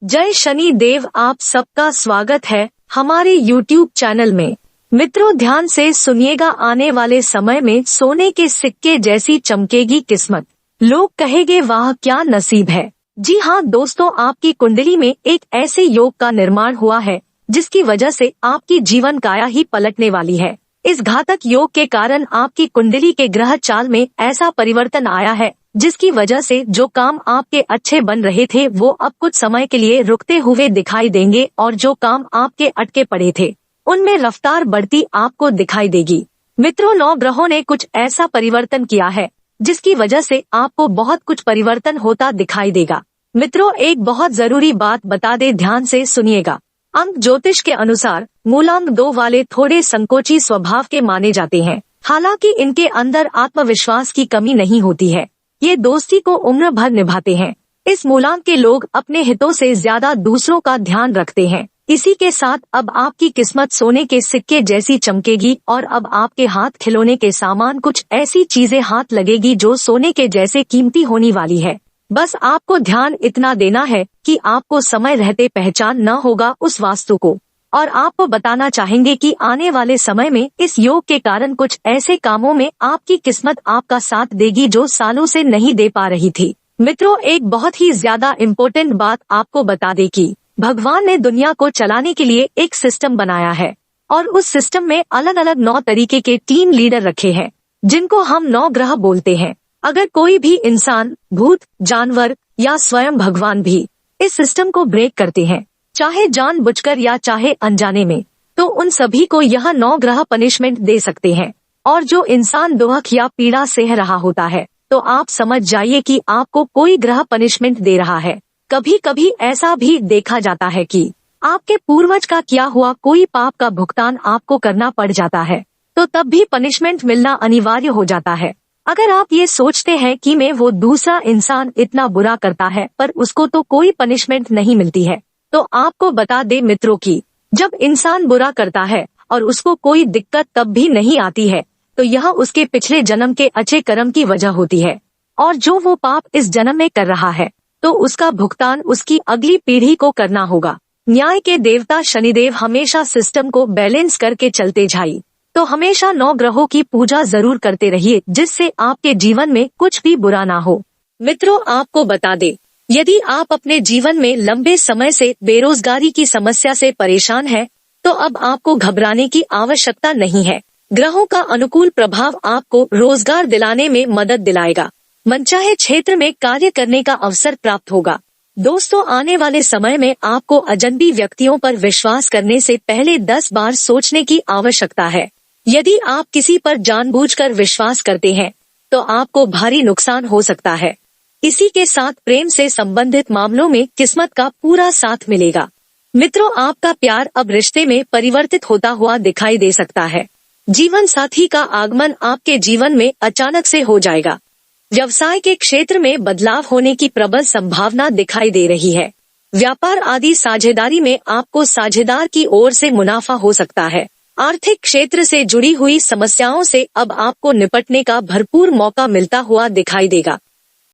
जय शनि देव। आप सबका स्वागत है हमारे YouTube चैनल में। मित्रों, ध्यान से सुनिएगा, आने वाले समय में सोने के सिक्के जैसी चमकेगी किस्मत। लोग कहेंगे वाह क्या नसीब है। जी हाँ दोस्तों, आपकी कुंडली में एक ऐसे योग का निर्माण हुआ है जिसकी वजह से आपकी जीवन काया ही पलटने वाली है। इस घातक योग के कारण आपकी कुंडली के ग्रह चाल में ऐसा परिवर्तन आया है जिसकी वजह से जो काम आपके अच्छे बन रहे थे वो अब कुछ समय के लिए रुकते हुए दिखाई देंगे और जो काम आपके अटके पड़े थे उनमें रफ्तार बढ़ती आपको दिखाई देगी। मित्रों, 9 ग्रहों ने कुछ ऐसा परिवर्तन किया है जिसकी वजह से आपको बहुत कुछ परिवर्तन होता दिखाई देगा। मित्रों, एक बहुत जरूरी बात बता दे, ध्यान से सुनिएगा। अंक ज्योतिष के अनुसार मूलांक 2 वाले थोड़े संकोची स्वभाव के माने जाते हैं। हालांकि इनके अंदर आत्मविश्वास की कमी नहीं होती है। ये दोस्ती को उम्र भर निभाते हैं। इस मूलांक के लोग अपने हितों से ज्यादा दूसरों का ध्यान रखते हैं। इसी के साथ अब आपकी किस्मत सोने के सिक्के जैसी चमकेगी और अब आपके हाथ खिलौने के सामान कुछ ऐसी चीजें हाथ लगेगी जो सोने के जैसे कीमती होने वाली है। बस आपको ध्यान इतना देना है कि आपको समय रहते पहचान न होगा उस वास्तु को। और आपको बताना चाहेंगे कि आने वाले समय में इस योग के कारण कुछ ऐसे कामों में आपकी किस्मत आपका साथ देगी जो सालों से नहीं दे पा रही थी। मित्रों, एक बहुत ही ज्यादा इम्पोर्टेंट बात आपको बता दे कि भगवान ने दुनिया को चलाने के लिए एक सिस्टम बनाया है और उस सिस्टम में अलग अलग 9 तरीके के टीम लीडर रखे हैं जिनको हम 9 ग्रह बोलते हैं। अगर कोई भी इंसान, भूत, जानवर या स्वयं भगवान भी इस सिस्टम को ब्रेक करते हैं, चाहे जानबूझकर या चाहे अनजाने में, तो उन सभी को यह 9 ग्रह पनिशमेंट दे सकते हैं। और जो इंसान दुख या पीड़ा सह रहा होता है तो आप समझ जाइए कि आपको कोई ग्रह पनिशमेंट दे रहा है। कभी कभी ऐसा भी देखा जाता है कि आपके पूर्वज का किया हुआ कोई पाप का भुगतान आपको करना पड़ जाता है, तो तब भी पनिशमेंट मिलना अनिवार्य हो जाता है। अगर आप ये सोचते हैं कि मैं वो दूसरा इंसान इतना बुरा करता है पर उसको तो कोई पनिशमेंट नहीं मिलती है, तो आपको बता दे मित्रों कि जब इंसान बुरा करता है और उसको कोई दिक्कत तब भी नहीं आती है तो यह उसके पिछले जन्म के अच्छे कर्म की वजह होती है। और जो वो पाप इस जन्म में कर रहा है तो उसका भुगतान उसकी अगली पीढ़ी को करना होगा। न्याय के देवता शनिदेव हमेशा सिस्टम को बैलेंस करके चलते जाइए, तो हमेशा 9 ग्रहों की पूजा जरूर करते रहिए जिससे आपके जीवन में कुछ भी बुरा ना हो। मित्रों, आपको बता दे, यदि आप अपने जीवन में लंबे समय से बेरोजगारी की समस्या से परेशान हैं, तो अब आपको घबराने की आवश्यकता नहीं है। ग्रहों का अनुकूल प्रभाव आपको रोजगार दिलाने में मदद दिलाएगा। मनचाहे क्षेत्र में कार्य करने का अवसर प्राप्त होगा। दोस्तों, आने वाले समय में आपको अजनबी व्यक्तियों पर विश्वास करने से पहले 10 बार सोचने की आवश्यकता है। यदि आप किसी पर जानबूझकर विश्वास करते हैं तो आपको भारी नुकसान हो सकता है। इसी के साथ प्रेम से संबंधित मामलों में किस्मत का पूरा साथ मिलेगा। मित्रों, आपका प्यार अब रिश्ते में परिवर्तित होता हुआ दिखाई दे सकता है। जीवन साथी का आगमन आपके जीवन में अचानक से हो जाएगा। व्यवसाय के क्षेत्र में बदलाव होने की प्रबल संभावना दिखाई दे रही है। व्यापार आदि साझेदारी में आपको साझेदार की ओर से मुनाफा हो सकता है। आर्थिक क्षेत्र से जुड़ी हुई समस्याओं से अब आपको निपटने का भरपूर मौका मिलता हुआ दिखाई देगा।